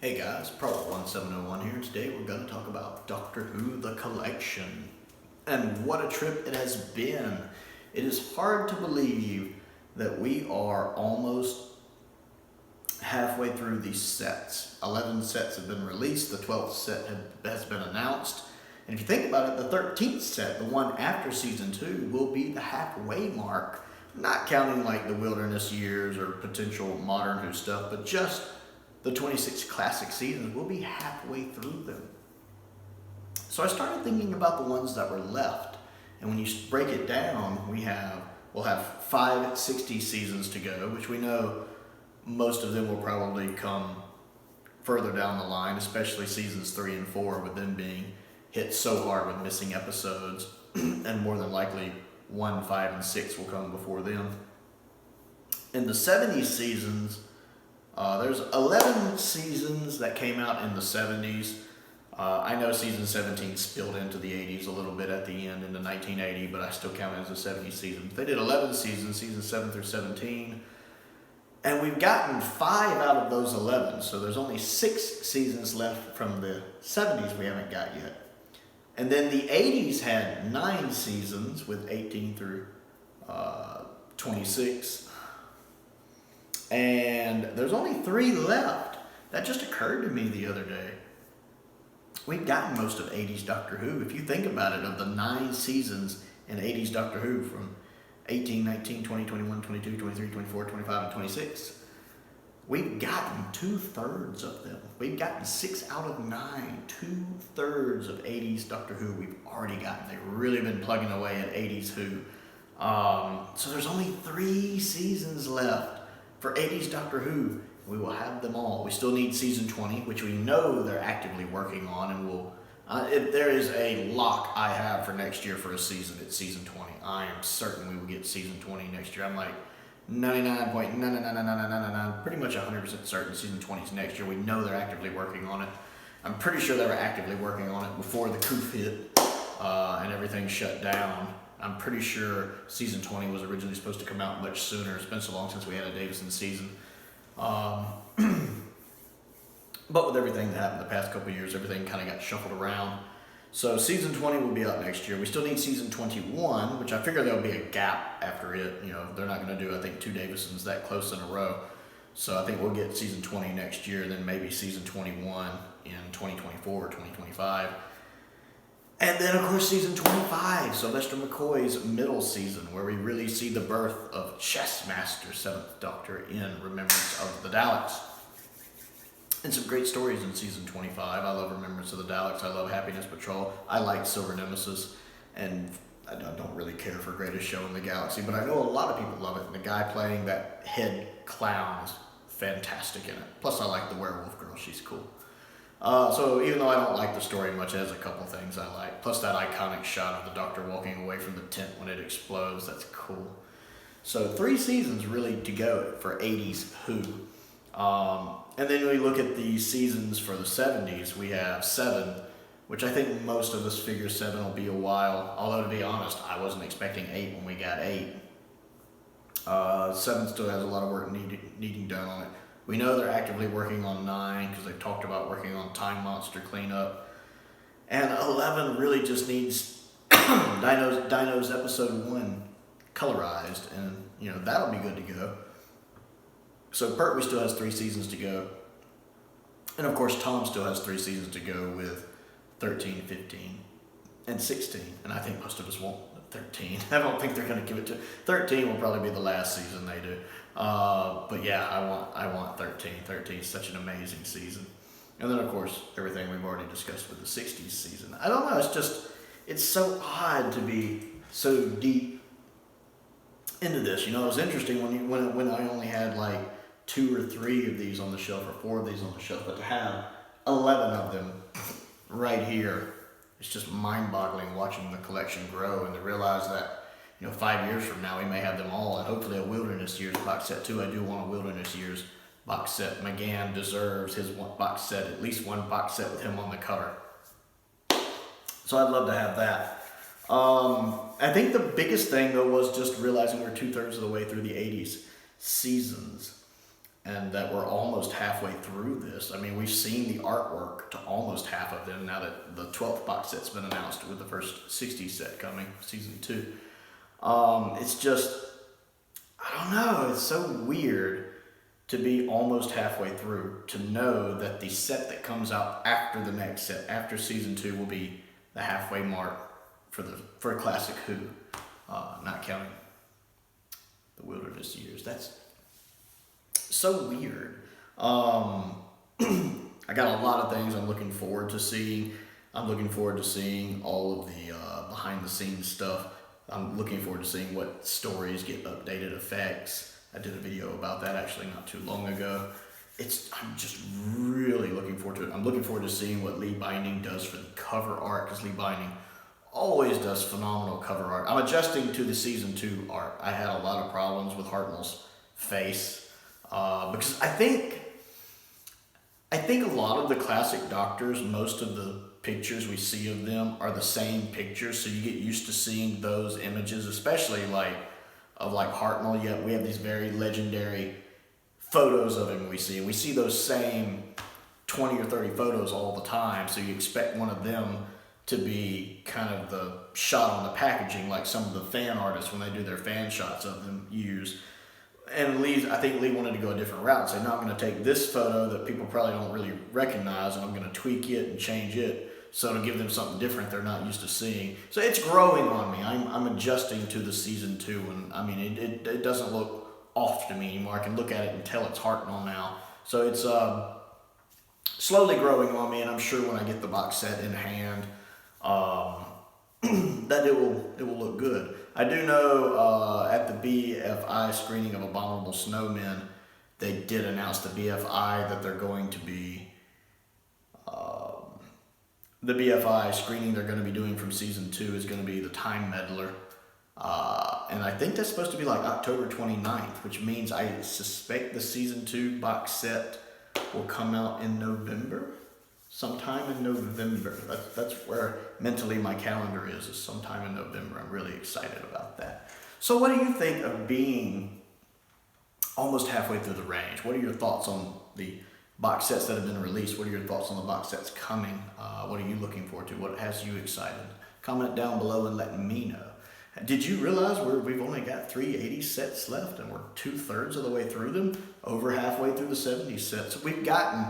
Hey guys, Prowl 1701 here, and today we're going to talk about Doctor Who The Collection. And what a trip it has been. It is hard to believe that we are almost halfway through these sets. 11 sets have been released, the 12th set has been announced. And if you think about it, the 13th set, the one after Season 2, will be the halfway mark. Not counting like the wilderness years or potential modern Who stuff, but just the 26 classic seasons. Will be halfway through them. So I started thinking about the ones that were left. And when you break it down, we'll have 5 60 seasons to go, which we know most of them will probably come further down the line, especially seasons 3 and 4, with them being hit so hard with missing episodes. And more than likely 1, 5, and 6 will come before them. In the 70s seasons, there's 11 seasons that came out in the 70s. I know season 17 spilled into the 80s a little bit at the end into 1980, but I still count it as a 70s season. They did 11 seasons, seasons 7 through 17. And we've gotten 5 out of those 11, so there's only 6 seasons left from the 70s we haven't got yet. And then the 80s had 9 seasons with 18 through 26. And there's only 3 left. That just occurred to me the other day. We've gotten most of 80s Doctor Who. If you think about it, of the 9 seasons in 80s Doctor Who from 18, 19, 20, 21, 22, 23, 24, 25, and 26, we've gotten 2/3 of them. We've gotten 6 out of 9. 2/3 of 80s Doctor Who we've already gotten. They've really been plugging away at 80s Who. So there's only 3 seasons left for 80s Doctor Who. We will have them all. We still need season 20, which we know they're actively working on, and we'll. If there is a lock I have for next year for a season, it's season 20. I am certain we will get season 20 next year. I'm like 99.99999, pretty much 100% certain season 20 is next year. We know they're actively working on it. I'm pretty sure they were actively working on it before the coup hit and everything shut down. I'm pretty sure season 20 was originally supposed to come out much sooner. It's been so long since we had a Davison season. But with everything that happened the past couple of years, everything kind of got shuffled around. So season 20 will be out next year. We still need season 21, which I figure there'll be a gap after it. You know, they're not going to do, I think, 2 Davisons that close in a row. So I think we'll get season 20 next year, then maybe season 21 in 2024 or 2025. And then, of course, season 25, Sylvester McCoy's middle season, where we really see the birth of Chess Master 7th Doctor in Remembrance of the Daleks. And some great stories in season 25. I love Remembrance of the Daleks. I love Happiness Patrol. I like Silver Nemesis. And I don't really care for Greatest Show in the Galaxy, but I know a lot of people love it. And the guy playing that head clown is fantastic in it. Plus, I like the werewolf girl. She's cool. So even though I don't like the story much, it has a couple things I like. Plus that iconic shot of the Doctor walking away from the tent when it explodes. That's cool. So 3 seasons really to go for 80s Who. And then we look at the seasons for the 70s. We have 7, which I think most of us figure 7 will be a while. Although to be honest, I wasn't expecting 8 when we got 8. 7 still has a lot of work needing done on it. We know they're actively working on 9 because they've talked about working on Time Monster cleanup. And 11 really just needs Dino's episode 1 colorized, and you know that'll be good to go. So Pertwee still has 3 seasons to go. And of course Tom still has 3 seasons to go with 13, 15, and 16. And I think most of us want 13. I don't think they're going to give it to 13. Will probably be the last season they do. But yeah, I want 13. 13 is such an amazing season. And then of course everything we've already discussed with the 60s season. I don't know, it's so odd to be so deep into this. You know, it was interesting when I only had like 2 or 3 of these on the shelf or 4 of these on the shelf, but to have 11 of them right here, it's just mind-boggling watching the collection grow and to realize that, you know, 5 years from now we may have them all, and hopefully a Wilderness Years box set too. I do want a Wilderness Years box set. McGann deserves his box set, at least one box set with him on the cover. So I'd love to have that. I think the biggest thing though was just realizing we're 2/3 of the way through the 80s seasons. and that we're almost halfway through this. I mean, we've seen the artwork to almost half of them now that the 12th box set's been announced, with the first 60 set coming, season 2. It's just, I don't know, it's so weird to be almost halfway through, to know that the set that comes out after the next set, after season 2, will be the halfway mark for Classic Who, not counting the Wilderness years. That's so weird. I got a lot of things I'm looking forward to seeing. I'm looking forward to seeing all of the behind the scenes stuff. I'm looking forward to seeing what stories get updated effects. I did a video about that actually not too long ago. I'm just really looking forward to it. I'm looking forward to seeing what Lee Binding does for the cover art, because Lee Binding always does phenomenal cover art. I'm adjusting to the season 2 art. I had a lot of problems with Hartnell's face because I think a lot of the classic Doctors, most of the pictures we see of them are the same pictures, so you get used to seeing those images, especially of Hartnell. Yet we have these very legendary photos of him we see, and we see those same 20 or 30 photos all the time, so you expect one of them to be kind of the shot on the packaging, like some of the fan artists when they do their fan shots of them use. And I think Lee wanted to go a different route, say, no, I'm going to take this photo that people probably don't really recognize, and I'm going to tweak it and change it so to give them something different they're not used to seeing. So it's growing on me. I'm adjusting to the season 2, and I mean, it doesn't look off to me anymore. I can look at it and tell it's Hartnell now. So it's slowly growing on me, and I'm sure when I get the box set in hand, that it will look good. I do know at the BFI screening of Abominable Snowmen, they did announce the BFI that they're going to be the BFI screening they're going to be doing from season 2 is going to be the Time Meddler. And I think that's supposed to be like October 29th, which means I suspect the season 2 box set will come out in November. Sometime in November. That's where mentally my calendar is sometime in November. I'm really excited about that. So what do you think of being almost halfway through the range? What are your thoughts on the box sets that have been released? What are your thoughts on the box sets coming? What are you looking forward to? What has you excited? Comment down below and let me know. Did you realize we've only got 380 sets left, and we're 2/3 of the way through them? Over halfway through the 70 sets. We've gotten,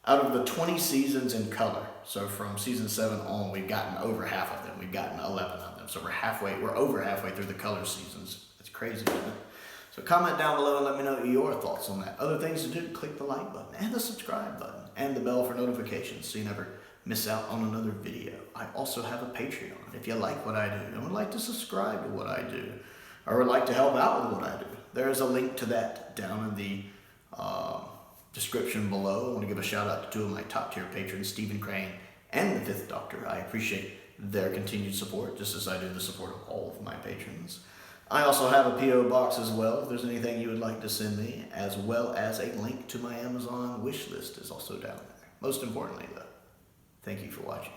out of the 20 seasons in color, so from season 7 on, we've gotten over half of them. We've gotten 11 of them. So we're over halfway through the color seasons. It's crazy, isn't it? So comment down below and let me know your thoughts on that. Other things to do, click the like button and the subscribe button and the bell for notifications so you never miss out on another video. I also have a Patreon. If you like what I do and would like to subscribe to what I do, or would like to help out with what I do, there is a link to that down in the description below. I want to give a shout out to 2 of my top tier patrons, Stephen Crane and the 5th Doctor. I appreciate their continued support, just as I do the support of all of my patrons. I also have a P.O. box as well, if there's anything you would like to send me, as well as a link to my Amazon wish list is also down there. Most importantly though, thank you for watching.